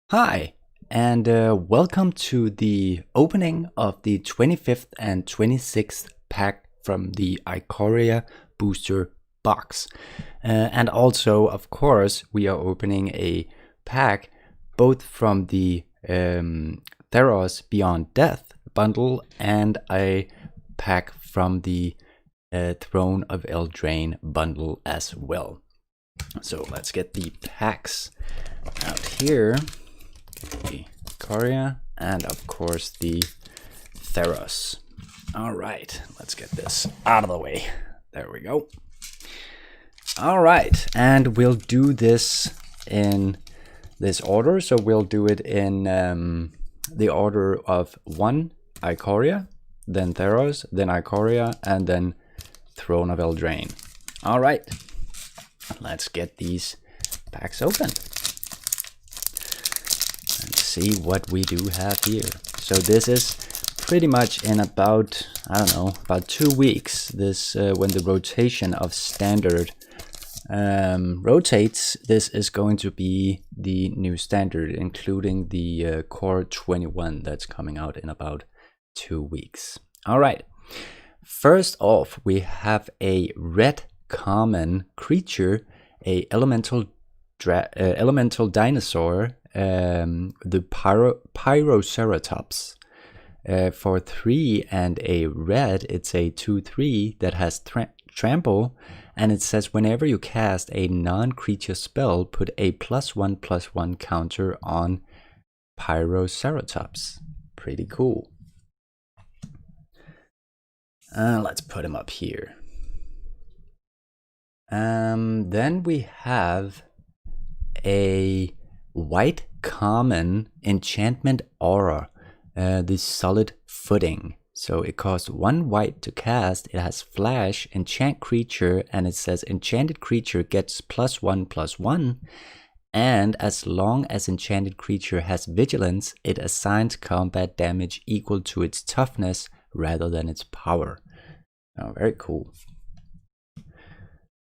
Hi, and welcome to the opening of the 25th and 26th pack from the Ikoria booster box. And also, of course, we are opening a pack both from the Theros Beyond D bundle and a pack from the Throne of Eldraine bundle as well. So let's get the packs out here. The Ikoria and of course the Theros. All right, let's get this out of the way. There we go. All right, and we'll do this in this order. So we'll do it in the order of 1 Ikoria, then Theros, then Ikoria, and then Throne of Eldraine. All right, let's get these packs open. See what we do have here. So this is pretty much in about, I don't know, about 2 weeks. This when the rotation of standard rotates, this is going to be the new standard, including the core 21 that's coming out in about 2 weeks. All right, first off, we have a red common creature, a elemental dinosaur, the Pyroceratops. For 3 and a red, it's a 2/3 that has trample, and it says whenever you cast a non-creature spell, put a +1/+1 counter on Pyroceratops. Pretty cool. Let's put him up here. Then we have a white common enchantment aura, the solid footing. So it costs 1 white to cast. It has flash, enchant creature, and it says enchanted creature gets +1/+1. And as long as enchanted creature has vigilance, it assigns combat damage equal to its toughness rather than its power. Oh, very cool.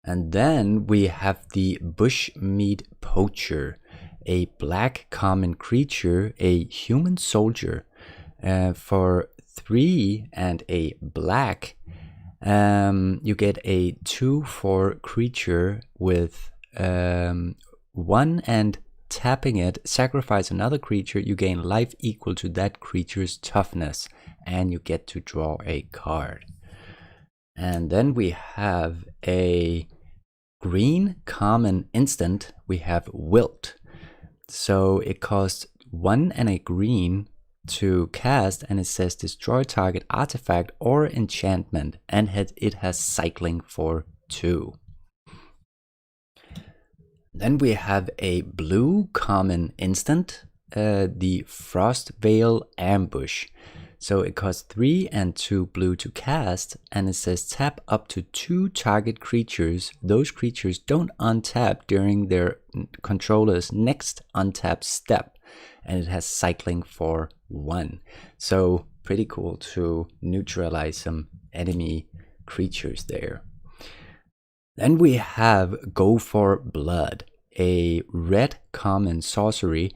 And then we have the Bushmeat Poacher, a black common creature, a human soldier. For 3 and a black, you get a 2/4 creature with 1, and tapping it, sacrifice another creature, you gain life equal to that creature's toughness, and you get to draw a card. And then we have a green common instant. We have Wilt. So it costs 1 and a green to cast, and it says destroy target artifact or enchantment, and it has cycling for 2. Then we have a blue common instant, the Frostveil Ambush. So it costs 3 and 2 blue to cast, and it says tap up to 2 target creatures. Those creatures don't untap during their controller's next untap step, and it has cycling for 1. So pretty cool to neutralize some enemy creatures there. Then we have Go for Blood, a red common sorcery.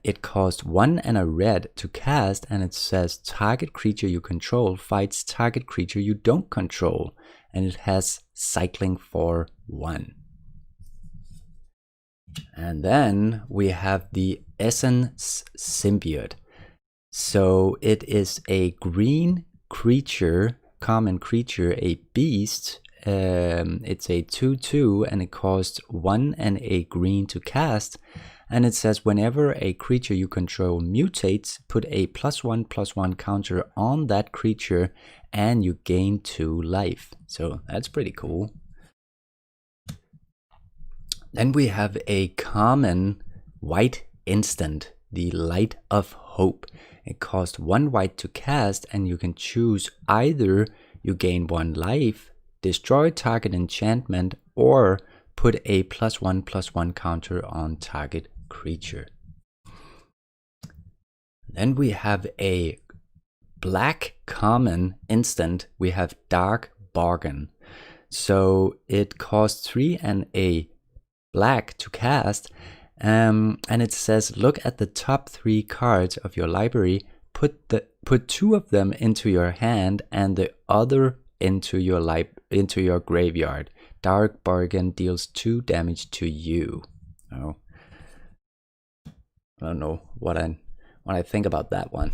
It costs 1 and a red to cast, and it says target creature you control fights target creature you don't control, and it has cycling for 1. And then we have the Essence Symbiote. So it is a green creature, common creature, a beast. It's a 2/2, and it costs 1 and a green to cast. And it says whenever a creature you control mutates, put a +1/+1 counter on that creature, and you gain 2 life. So that's pretty cool. Then we have a common white instant, the Light of Hope. It costs 1 white to cast, and you can choose either you gain 1 life, destroy target enchantment, or put a +1/+1 counter on target creature. Then we have a black common instant. We have Dark Bargain. So it costs 3 and a black to cast, And it says, look at the top 3 cards of your library, put 2 of them into your hand and the other into your graveyard. Dark Bargain deals 2 damage to you. Oh, I don't know what I think about that one.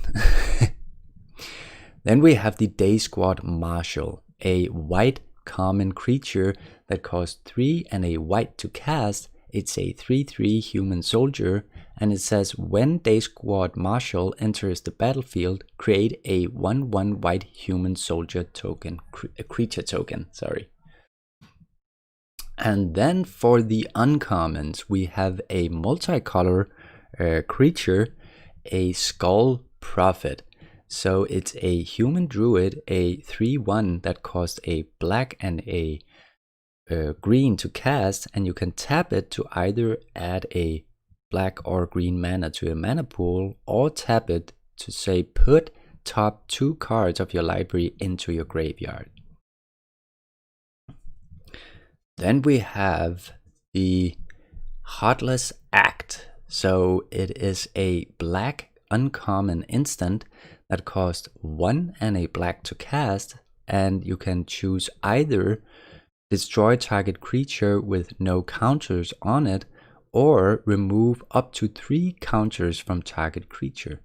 Then we have the Day Squad Marshal, a white common creature that costs 3 and a white to cast. It's a 3/3 human soldier, and it says when Day Squad Marshal enters the battlefield, create a 1/1 white human soldier token, a creature token, sorry. And then for the uncommons, we have a multicolor creature, a Skull Prophet. So it's a human druid, a 3/1 that costs a black and a green to cast, and you can tap it to either add a black or green mana to your mana pool, or tap it to say put top 2 cards of your library into your graveyard. Then we have the Heartless Act. So it is a black uncommon instant that costs 1 and a black to cast, and you can choose either destroy target creature with no counters on it, or remove up to 3 counters from target creature.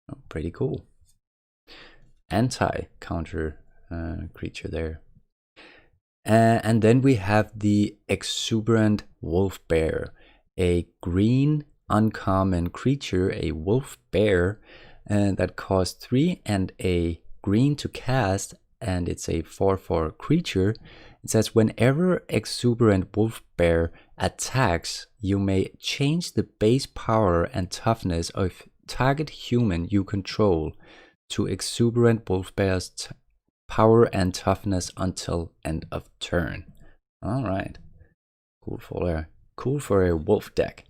Oh, pretty cool. Anti-counter creature there. And then we have the Exuberant Wolf Bear, a green uncommon creature, a wolf bear, that costs 3 and a green to cast, and it's a 4/4 creature. It says whenever Exuberant Wolf Bear attacks, you may change the base power and toughness of target human you control to Exuberant Wolf Bear's power and toughness until end of turn. All right, cool for a wolf deck.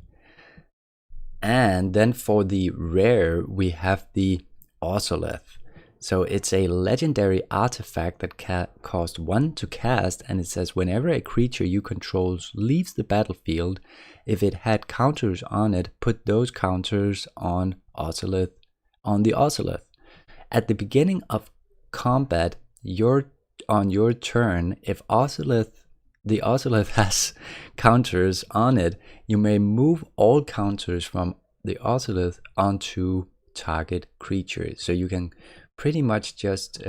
And then for the rare, we have the Ozolith. So it's a legendary artifact that costs 1 to cast, and it says whenever a creature you control leaves the battlefield, if it had counters on it, put those counters on the Ozolith. At the beginning of combat, on your turn, if the Ozolith has counters on it, you may move all counters from the Ozolith onto target creature. So you can pretty much just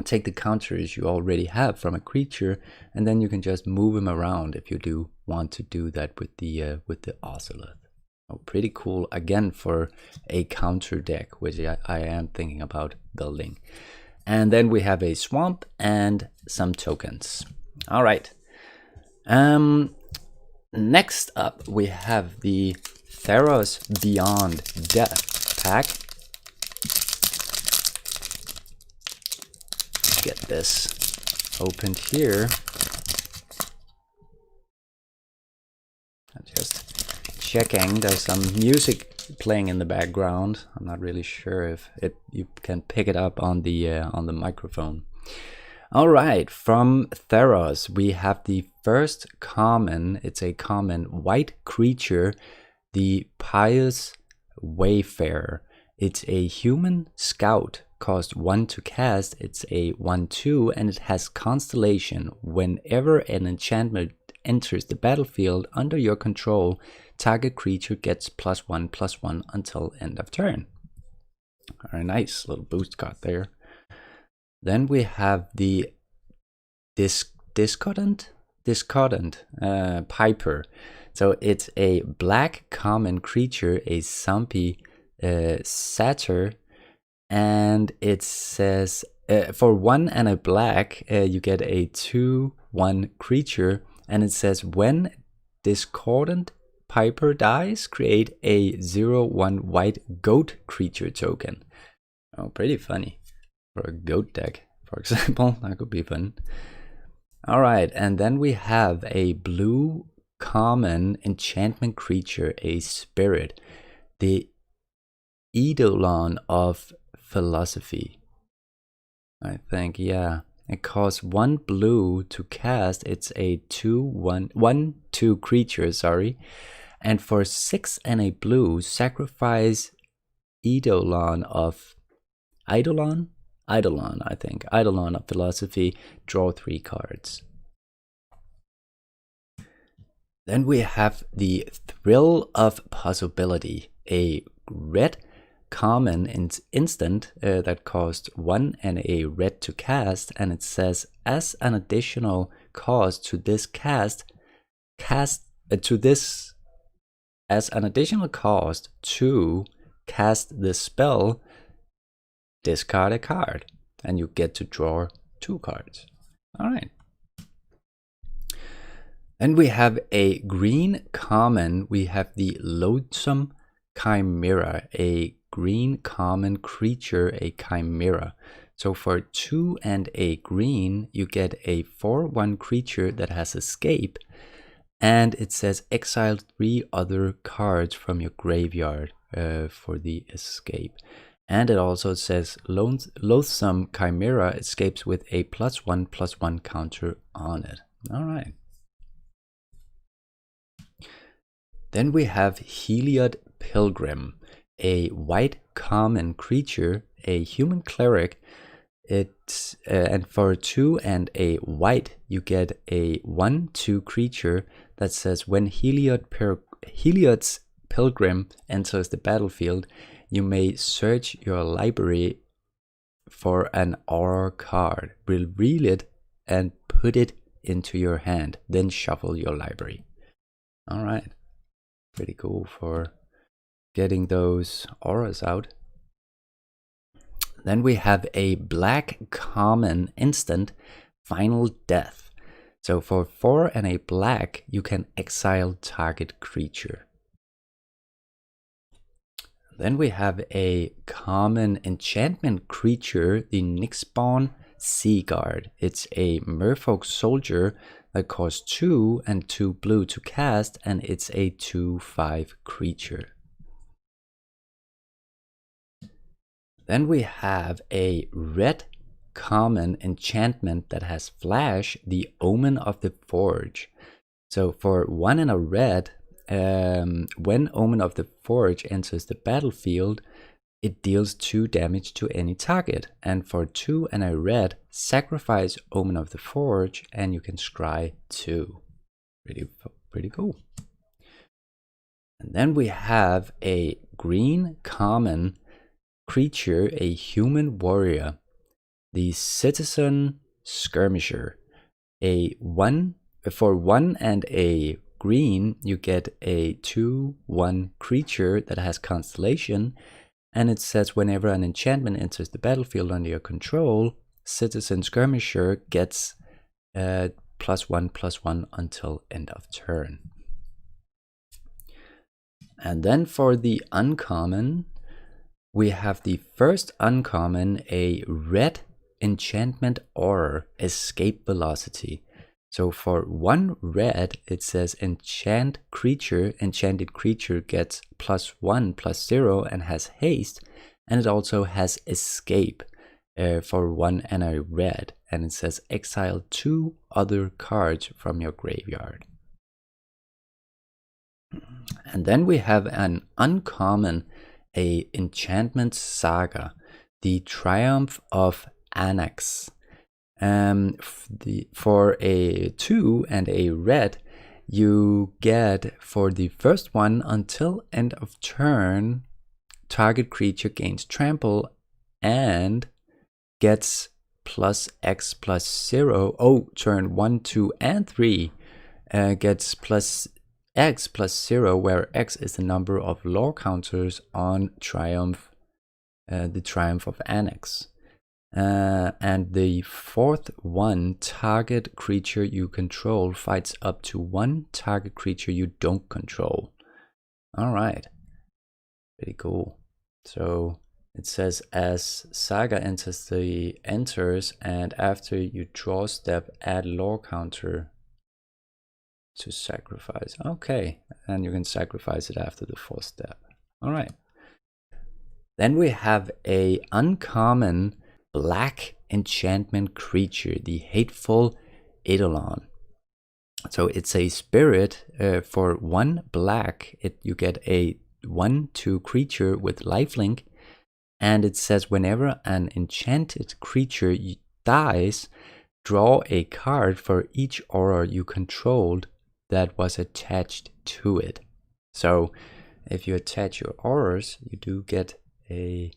take the counters you already have from a creature, and then you can just move them around if you do want to do that with the Ozolith. Oh, pretty cool, again, for a counter deck, which I am thinking about building. And then we have a swamp and some tokens. All right. Next up, we have the Theros Beyond D pack. Get this opened here. I'm just checking. There's some music playing in the background. I'm not really sure if you can pick it up on the microphone. All right, from Theros, we have the first common. It's a common white creature, the Pious Wayfarer. It's a human scout, cost 1 to cast. It's a 1/2, and it has Constellation. Whenever an enchantment enters the battlefield under your control, target creature gets +1/+1 until end of turn. Very nice little boost card there. Then we have the Discordant Piper. So it's a black common creature, a zombie satyr, and it says for 1 and a black, you get a 2/1 creature, and it says when Discordant Piper dies, create a 0/1 white goat creature token. Oh, pretty funny. For a goat deck, for example, that could be fun. All right, and then we have a blue common enchantment creature, a spirit, the Eidolon of Philosophy. I think, yeah. It costs 1 blue to cast. It's a 1/2 creature, sorry. And for 6 and a blue, sacrifice Eidolon, I think. Eidolon of Philosophy, draw 3 cards. Then we have the Thrill of Possibility, a red common instant that costs 1 and a red to cast, and it says as an additional cost to this as an additional cost to cast the spell, discard a card, and you get to draw 2 cards. All right. Then we have a green common. We have the Loathsome Chimera, a green common creature, a chimera. So for 2 and a green, you get a 4/1 creature that has escape, and it says exile 3 other cards from your graveyard for the escape. And it also says Loathsome Chimera escapes with a +1/+1 counter on it. All right. Then we have Heliod Pilgrim, a white common creature, a human cleric. It's and for 2 and a white, you get a 1/2 creature that says when Heliod's Pilgrim enters the battlefield, you may search your library for an aura card, reveal it, and put it into your hand. Then shuffle your library. All right. Pretty cool for getting those auras out. Then we have a black common instant, Final Death. So for 4 and a black, you can exile target creature. Then we have a common enchantment creature, the Nyxbone Seaguard. It's a merfolk soldier that costs 2 and 2 blue to cast, and it's a 2/5 creature. Then we have a red common enchantment that has flash, the Omen of the Forge. So for 1 and a red, when Omen of the Forge enters the battlefield, it deals 2 damage to any target. And for 2 and a red, sacrifice Omen of the Forge, and you can scry 2. Pretty cool. And then we have a green common creature, a human warrior, the Citizen Skirmisher. For 1 and a green, you get a 2/1 creature that has constellation, and it says whenever an enchantment enters the battlefield under your control, Citizen Skirmisher gets +1/+1 until end of turn. And then for the uncommon, we have the first uncommon, a red enchantment aura, Escape Velocity. So for 1 red, it says enchanted creature gets +1/+0 and has haste, and it also has escape for 1 and a red, and it says exile 2 other cards from your graveyard. And then we have an uncommon, a enchantment saga, the Triumph of Anax. For a 2 and a red, you get for the first one until end of turn, target creature gains trample and gets +X+0. Oh, turn 1, 2, and 3 gets +X+0, where X is the number of lore counters on Triumph, the Triumph of Anax. And the 4th one, target creature you control fights up to 1 target creature you don't control. All right, pretty cool. So it says as Saga enters, and after you draw step, add lore counter to sacrifice. Okay, and you can sacrifice it after the 4th step. All right. Then we have a uncommon black enchantment creature, the Hateful Eidolon. So it's a spirit. For 1 black, you get a 1/2 creature with lifelink. And it says whenever an enchanted creature dies, draw a card for each aura you controlled that was attached to it. So if you attach your auras, you do get to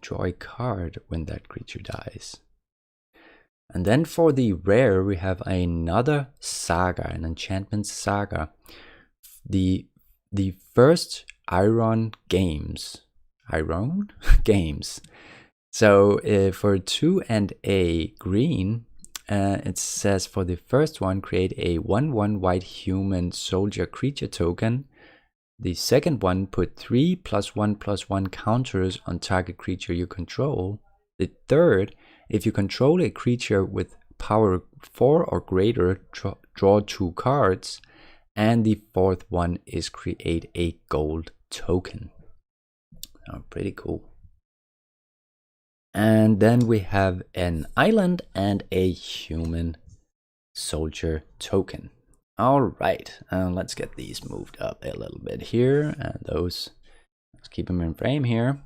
draw a card when that creature dies. And then for the rare, we have another saga, an enchantment saga. The first Iron Games. So for 2 and a green, it says for the first one, create a 1/1 white human soldier creature token. The second one, put 3 +1/+1 counters on target creature you control. The third, if you control a creature with power 4 or greater, draw 2 cards. And the fourth one is create a gold token. Oh, pretty cool. And then we have an island and a human soldier token. All right, let's get these moved up a little bit here. And let's keep them in frame here.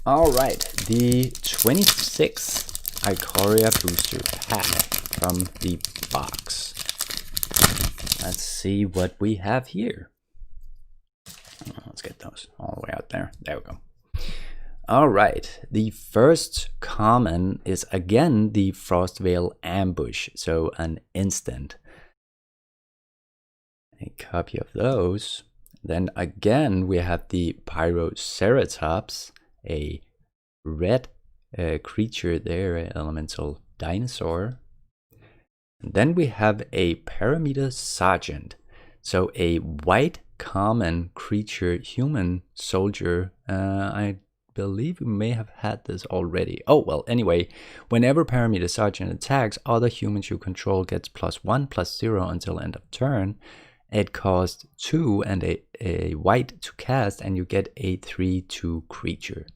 All right, the 26th Ikoria booster pack from the box. Let's see what we have here. Let's get those all the way out there. There we go. All right, the first common is again the Frostveil Ambush, so an instant. A copy of those. Then again, we have the Pyroceratops, a red creature there, an elemental dinosaur. And then we have a Parameter Sergeant, so a white common creature, human soldier. I believe we may have had this already. Oh, well, anyway, whenever Parameter Sergeant attacks, other humans you control gets +1/+0 until end of turn. It costs 2 and a white to cast, and you get a 3/2 creature.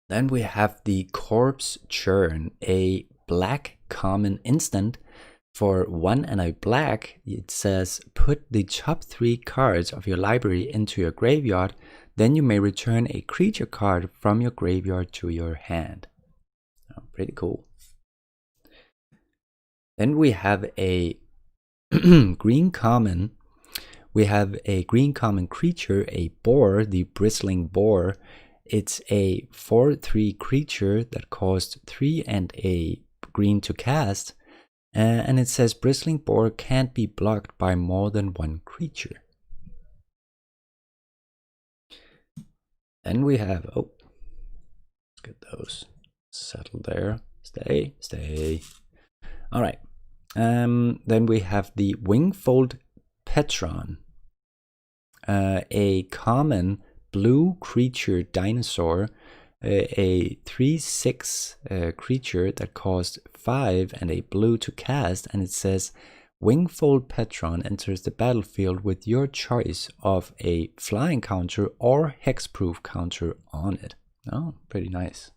Then we have the Corpse Churn, a black common instant. For 1 and a black, it says put the top 3 cards of your library into your graveyard, then you may return a creature card from your graveyard to your hand. Oh, pretty cool. Then we have a green common. We have a green common creature, a boar, the Bristling Boar. It's a 4/3 creature that costs 3 and a green to cast. And it says Bristling Boar can't be blocked by more than 1 creature. Then we have, let's get those settled there. Stay. All right. Then we have the Wingfold Petron, a common blue creature dinosaur, a 3/6 creature that costs 5 and a blue to cast, and it says Wingfold Petron enters the battlefield with your choice of a flying counter or hexproof counter on it. Oh, pretty nice.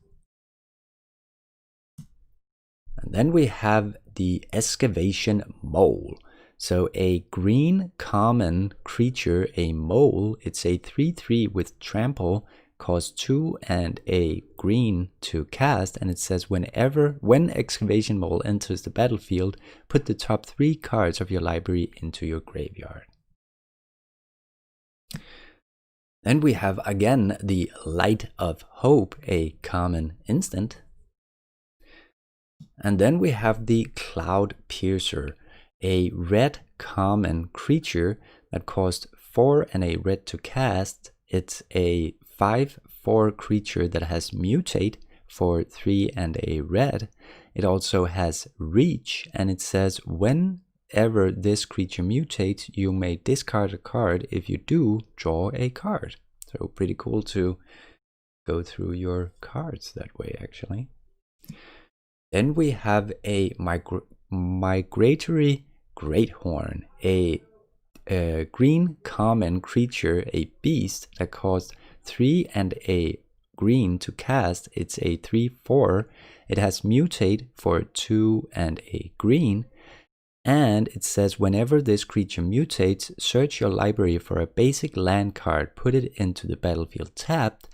And then we have the Excavation Mole. So a green common creature, a mole. It's a 3/3 with trample, costs 2 and a green to cast, and it says when Excavation Mole enters the battlefield, put the top 3 cards of your library into your graveyard. Then we have again the Light of Hope, a common instant. And then we have the Cloud Piercer, a red common creature that costs 4 and a red to cast. It's a 5/4 creature that has Mutate for 3 and a red. It also has Reach, and it says whenever this creature mutates, you may discard a card. If you do, draw a card. So pretty cool to go through your cards that way, actually. Then we have a Migratory Greathorn, a green common creature, a beast that costs 3 and a green to cast. It's a 3/4. It has mutate for 2 and a green. And it says whenever this creature mutates, search your library for a basic land card, put it into the battlefield tapped,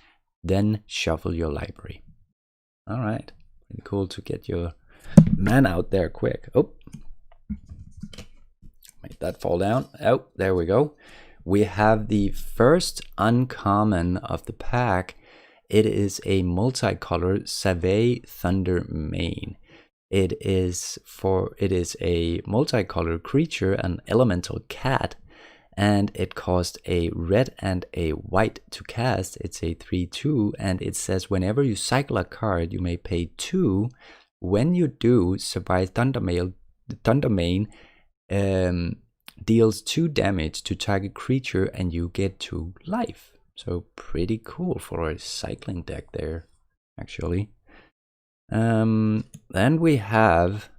then shuffle your library. All right, pretty cool to get your man out there quick. Oh, make that fall down. Oh, there we go. We have the first uncommon of the pack. It is a multicolor Savay Thunder Mane. It is a multicolor creature, an elemental cat, and it costs a red and a white to cast. It's a 3/2, and it says whenever you cycle a card, you may pay 2. When you do, Savay Thunder Mane deals 2 damage to target creature, and you get 2 life. So pretty cool for a cycling deck there, actually. Then we have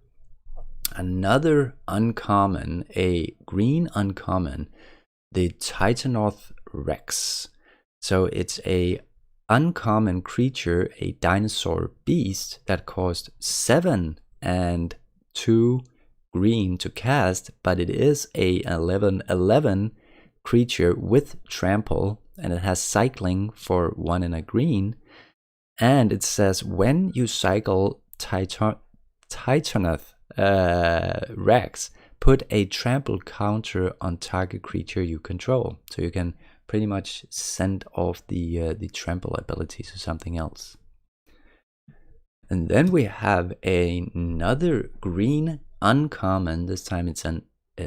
another uncommon, a green uncommon, the Titanoth Rex. So it's a uncommon creature, a dinosaur beast that costs 7 and 2 green to cast, but it is a 11/11 creature with trample, and it has cycling for 1 and a green. And it says when you cycle Titanoth Rex, put a trample counter on target creature you control. So you can pretty much send off the trample ability to something else. And then we have another green uncommon. This time it's a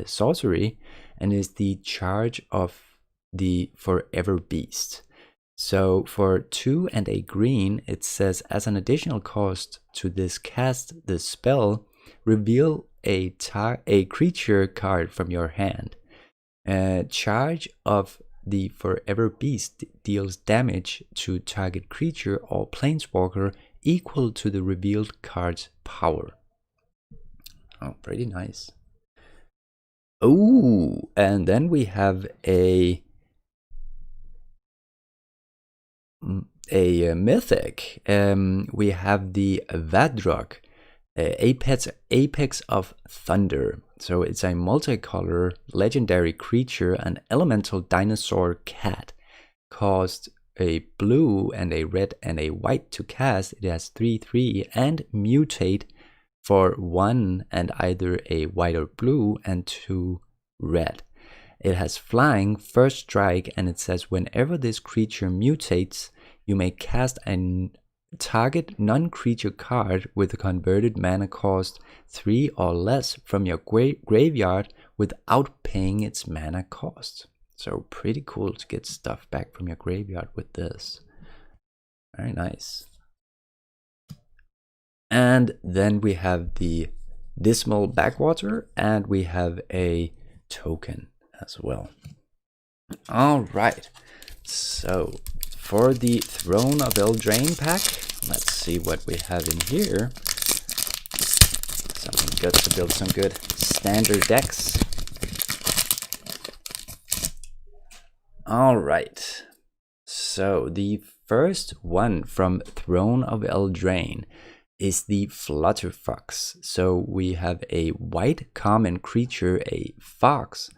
sorcery, and is the Charge of the Forever Beast. So for 2 and a green, it says as an additional cost to cast this spell, reveal a creature card from your hand. Charge of the Forever Beast deals damage to target creature or planeswalker equal to the revealed card's power. Oh, pretty nice. Oh, and then we have a mythic. We have the Vadrog, Apex of Thunder. So it's a multicolor legendary creature, an elemental dinosaur cat. Cost a blue and a red and a white to cast. It has 3/3 and mutate for 1 and either a white or blue and 2 red. It has flying, first strike, and it says whenever this creature mutates, you may cast a target non-creature card with a converted mana cost 3 or less from your graveyard without paying its mana cost. So pretty cool to get stuff back from your graveyard with this. Very nice. And then we have the Dismal Backwater, and we have a token as well. All right, so for the Throne of Eldraine pack, let's see what we have in here. Something good to build some good standard decks. All right, so the first one from Throne of Eldraine is the Flutterfox. So we have a white common creature, a fox,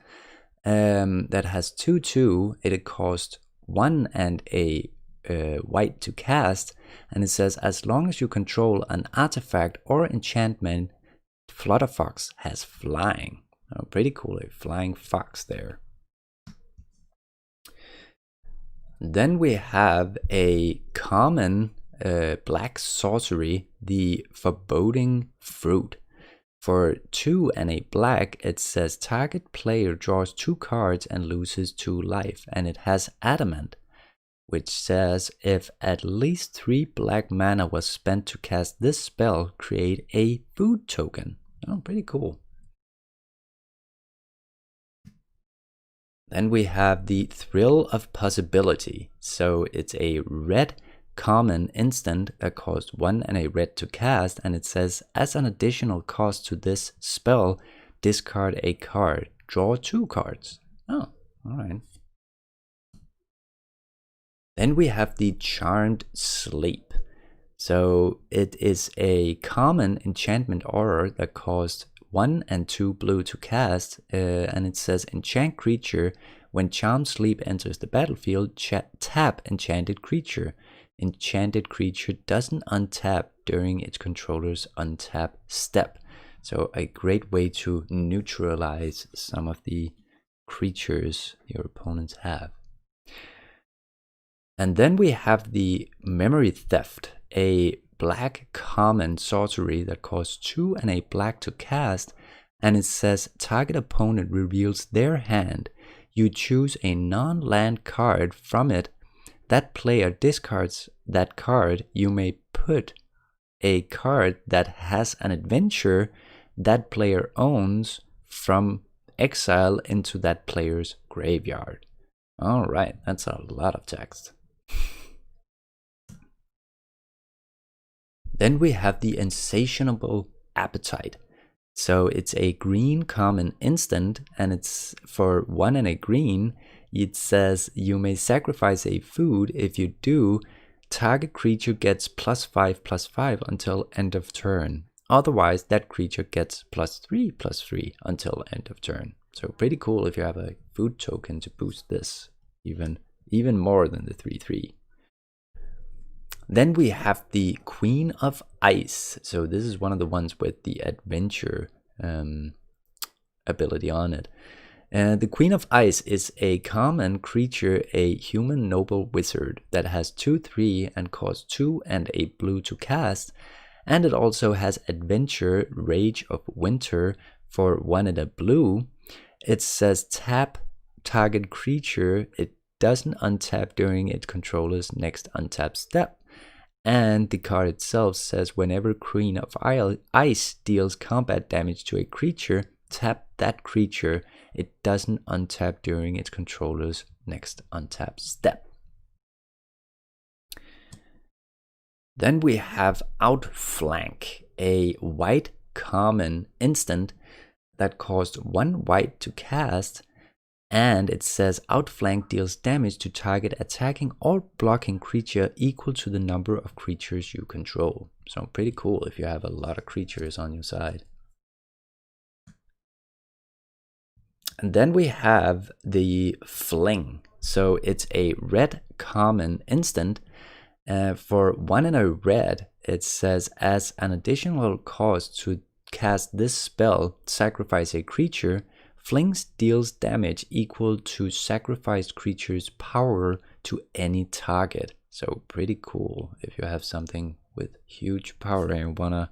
that has 2/2. It costs 1 and a white to cast, and it says as long as you control an artifact or enchantment, Flutterfox has flying. Oh, pretty cool, a flying fox there. Then we have a common black sorcery, the Foreboding Fruit. For 2 and a black, it says target player draws 2 cards and loses 2 life, and it has adamant, which says if at least 3 black mana was spent to cast this spell, create a food token. Oh, pretty cool. Then we have the Thrill of Possibility. So it's a red common instant that costs 1 and a red to cast, and it says as an additional cost to this spell, discard a card, draw 2 cards. Oh, all right. Then we have the Charmed Sleep. So it is a common enchantment aura that costs 1 and 2 blue to cast, and it says enchant creature. When Charmed Sleep enters the battlefield, tap enchanted creature. Enchanted creature doesn't untap during its controller's untap step. So a great way to neutralize some of the creatures your opponents have. And then we have the Memory Theft, a black common sorcery that costs 2 and a black to cast, and it says target opponent reveals their hand. You choose a non-land card from it. That player discards that card. You may put a card that has an adventure that player owns from exile into that player's graveyard. All right, that's a lot of text. Then we have the Insatiable Appetite. So it's a green common instant, and it's for 1 and a green. It says you may sacrifice a food. If you do, target creature gets +5/+5 until end of turn. Otherwise, that creature gets +3/+3 until end of turn. So pretty cool if you have a food token to boost this even more than the 3/3. Then we have the Queen of Ice. So this is one of the ones with the adventure ability on it. The Queen of Ice is a common creature, a human noble wizard that has 2/3 and costs 2 and a blue to cast. And it also has adventure, Rage of Winter for 1 and a blue. It says tap target creature. It doesn't untap during its controller's next untap step. And the card itself says whenever Queen of Ice deals combat damage to a creature, tap that creature. It doesn't untap during its controller's next untap step. Then we have Outflank, a white common instant that costs 1 white to cast. And it says Outflank deals damage to target attacking or blocking creature equal to the number of creatures you control. So pretty cool if you have a lot of creatures on your side. And then we have the Fling. So it's a red common instant. For 1 and a red, it says as an additional cost to cast this spell, sacrifice a creature. Fling deals damage equal to sacrificed creature's power to any target. So pretty cool if you have something with huge power and wanna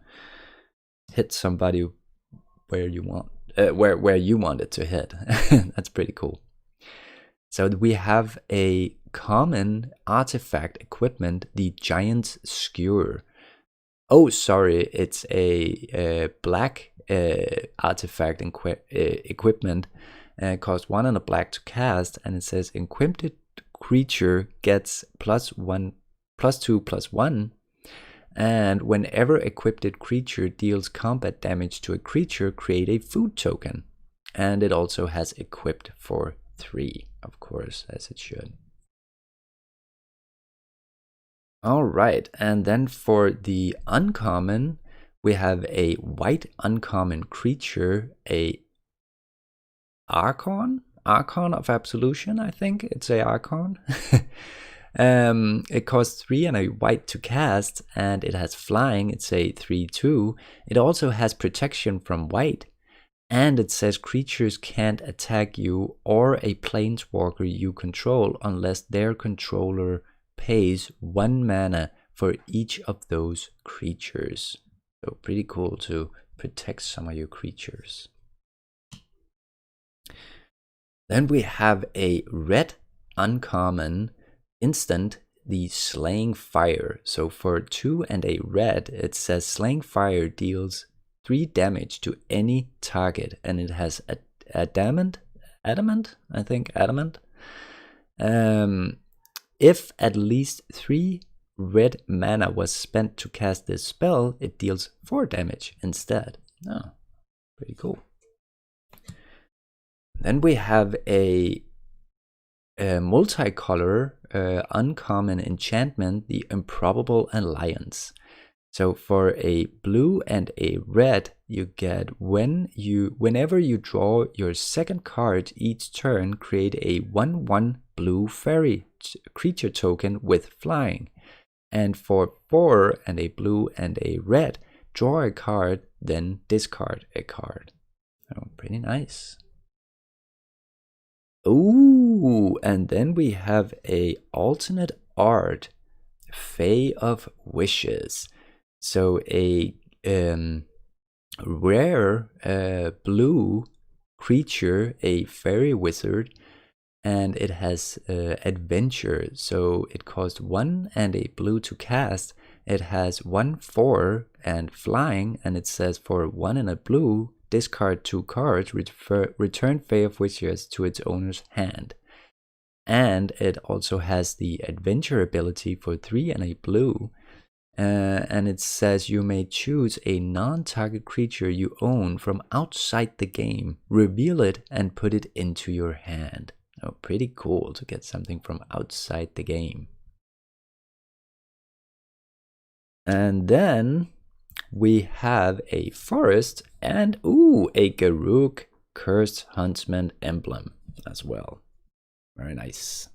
hit somebody where you want where you want it to hit. That's pretty cool. So we have a common artifact equipment, the Giant's Skewer. Oh, sorry, it's a black artifact equipment. Costs 1 and a black to cast, and it says equipped creature gets +2/+1. And whenever equipped creature deals combat damage to a creature, create a food token. And it also has equipped for 3, of course, as it should. All right, and then for the uncommon, we have a white uncommon creature, a Archon of Absolution, I think it's a Archon. It costs 3 and a white to cast, and it has flying. It's a 3/2. It also has protection from white, and it says creatures can't attack you or a planeswalker you control unless their controller pays 1 mana for each of those creatures. So pretty cool to protect some of your creatures. Then we have a red uncommon instant, the Slaying Fire. So for 2 and a red, it says Slaying Fire deals 3 damage to any target, and it has adamant. If at least 3 red mana was spent to cast this spell, it deals 4 damage instead. Oh, pretty cool. Then we have a multicolor uncommon enchantment, the Improbable Alliance. So for a blue and a red, you get whenever you draw your second card each turn, create a 1/1 blue fairy creature token with flying. And for 4 and a blue and a red, draw a card, then discard a card. Oh, pretty nice. Ooh, and then we have a alternate art, Fae of Wishes. So a rare blue creature, a fairy wizard, and it has adventure. So it costs 1 and a blue to cast. It has 1/4 and flying, and it says for 1 and a blue, discard 2 cards, return Fae of Wishes to its owner's hand. And it also has the adventure ability for 3 and a blue. And it says you may choose a non-target creature you own from outside the game, reveal it, and put it into your hand. Oh, pretty cool to get something from outside the game. And then we have a forest and a Garruk Cursed Huntsman emblem as well. Very nice.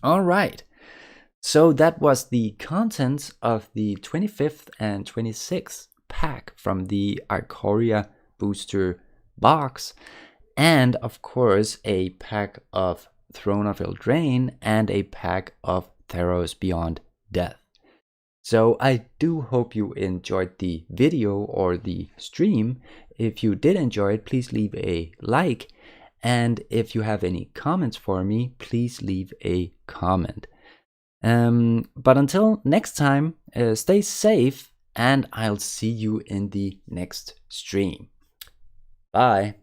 All right. So that was the contents of the 25th and 26th pack from the Ikoria booster box. And of course, a pack of Throne of Eldraine and a pack of Theros Beyond D. So I do hope you enjoyed the video or the stream. If you did enjoy it, please leave a like. And if you have any comments for me, please leave a comment. But until next time, stay safe, and I'll see you in the next stream. Bye.